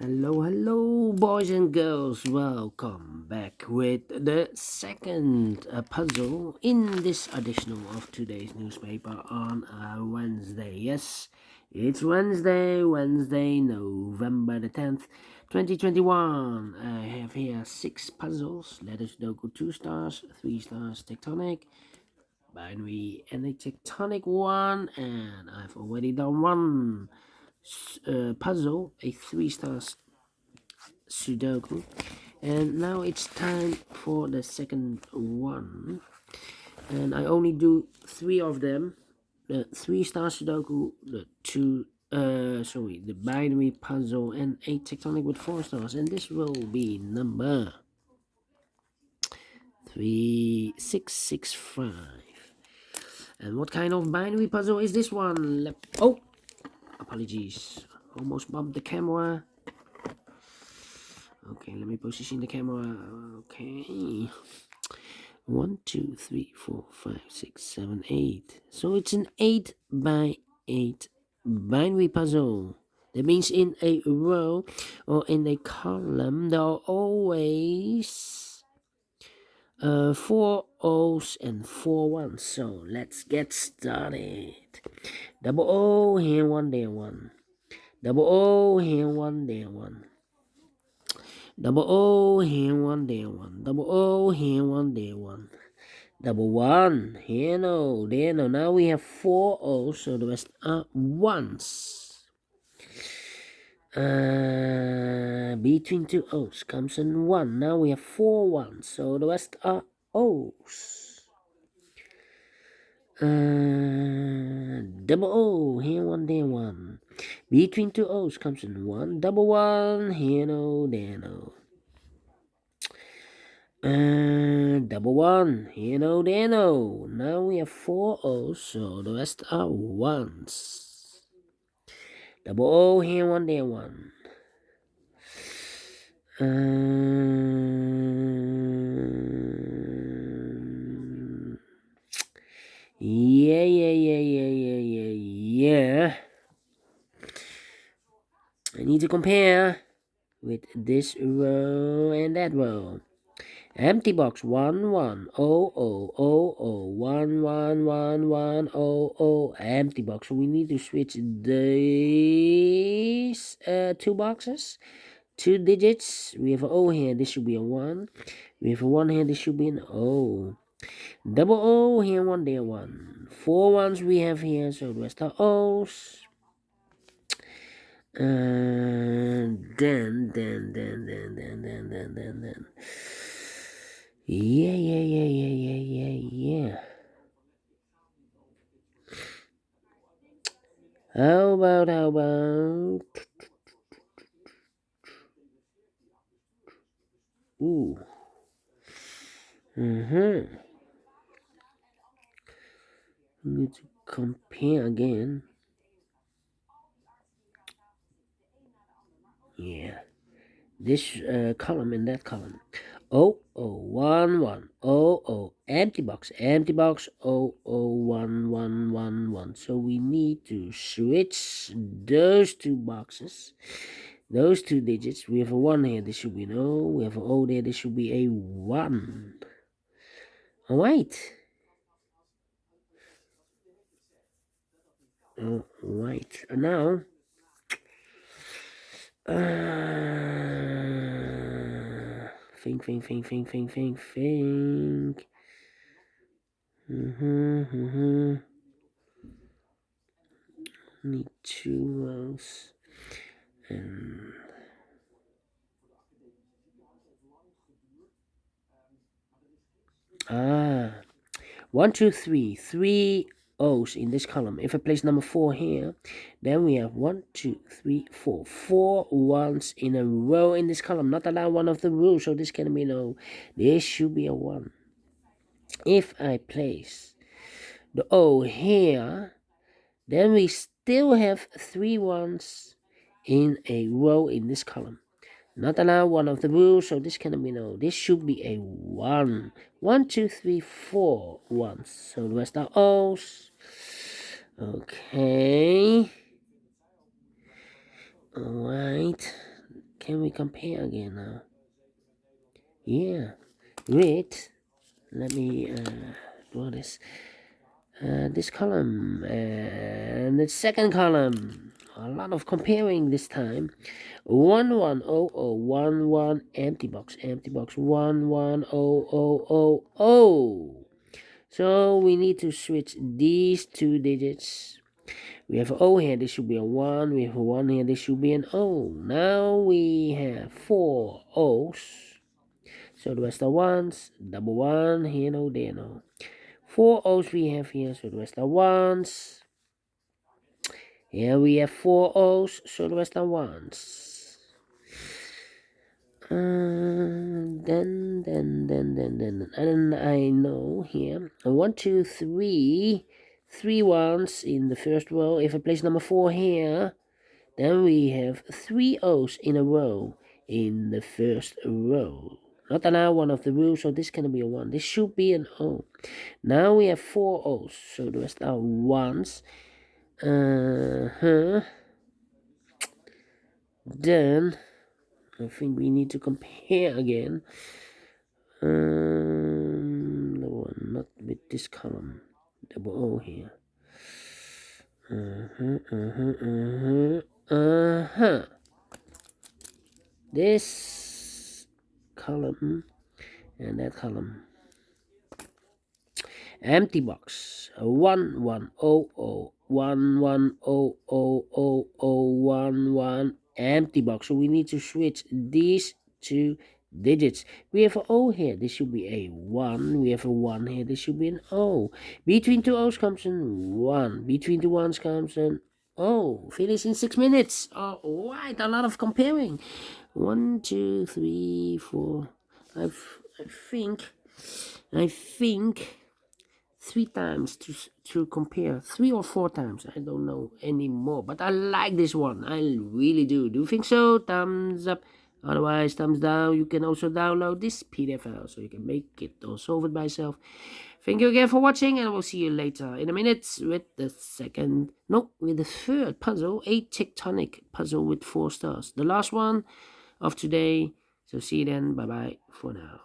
Hello, boys and girls. Welcome back with the second puzzle in this edition of today's newspaper on Wednesday. Yes, it's Wednesday, November the 10th, 2021. I have here 6 puzzles. Letter Sudoku 2 stars, 3 stars, tectonic, binary, and a tectonic one. And I've already done one puzzle, a 3 stars Sudoku, and now it's time for the second one, and I only do 3 of them: the 3-star Sudoku, the binary puzzle, and a tectonic with 4 stars, and this will be number 3665. And what kind of binary puzzle is this one? Oh, apologies, almost bumped the camera. Okay, let me position the camera. Okay. 1, 2, 3, 4, 5, 6, 7, 8. So it's an 8 by 8 binary puzzle. That means in a row or in a column, there are always 4 O's and 4 ones. So let's get started. Double O here, 1 there, 1. Double O here, 1 there, 1. Double O here, 1 there, 1. Double O here, 1 there, 1. Double 1 here, no, there, no. Now we have 4 O's, so the rest are ones. Between 2 O's comes in 1. Now we have 4 ones, so the rest are O's. Double O here, 1 there, 1. Between 2 O's comes in 1. Double 1 here, no, there, no. Double 1 here, no, there, no. Now we have 4 O's, so the rest are ones. Double O here, 1 there, 1. Yeah. I need to compare with this row and that row. Empty box 1 1 0 0 0 0 1 1 1 1 0 0. Empty box. So we need to switch these 2 boxes, 2 digits. We have an O here. This should be a 1. We have a 1 here. This should be an O. Double O here, 1 there, 1. 4 ones we have here. So the rest are O's. Then. Yeah. How about? Ooh. Need to compare again. Yeah. This column and that column. 0 0 1 1 0 0 empty box 0 0 1 1 1 1. So we need to switch those 2 boxes, those 2 digits. We have a 1 here, this should be an O. We have an O there, this should be a 1. Alright. Alright. Now think. Need 2 rows and 1 2 3 3 O's in this column. If I place number 4 here, then we have 1 2 3 4 4 ones in a row in this column. Not allowed one of the rules, so this can be no. This should be a 1. If I place the O here, then we still have 3 ones in a row in this column. Not allowed one of the rules, so this cannot be no. This should be a 1. 1 2 3 4 ones. So the rest are O's. Okay. Alright. can we compare again now? Yeah, wait. Let me draw this column and the second column. A lot of comparing this time. 110011 empty box 110000. So we need to switch these two digits. We have O here, this should be a 1. We have a 1 here, this should be an O. Now we have 4 O's. So the rest are 1s. Double 1, here no, there no. 4 O's we have here, so the rest are 1s. Here we have 4 O's, so the rest are 1s. Then I know here 1, 2, 3, 3 ones in the first row. If I place number 4 here, then we have 3 O's in a row in the first row. Not another one of the rules, so this can be a 1. This should be an O. Now we have 4 O's, so the rest are 1s. Then I think we need to compare again. The one not with this column. Double O here. This column and that column. Empty box. 1100110011 empty box. So we need to switch these two digits. We have an O here. This should be a 1. We have a 1 here. This should be an O. Between two O's comes an 1. Between two 1s comes an O. Finish in 6 minutes. Oh, right. A lot of comparing. 1, 2, 3, 4. I think 3 times to compare. 3 or 4 times. I don't know anymore. But I like this one. I really do. Do you think so? Thumbs up. Otherwise, thumbs down. You can also download this PDF file so you can make it or solve it by yourself. Thank you again for watching, and I will see you later in a minute with the third puzzle, a tectonic puzzle with 4 stars. The last one of today. So see you then. Bye bye for now.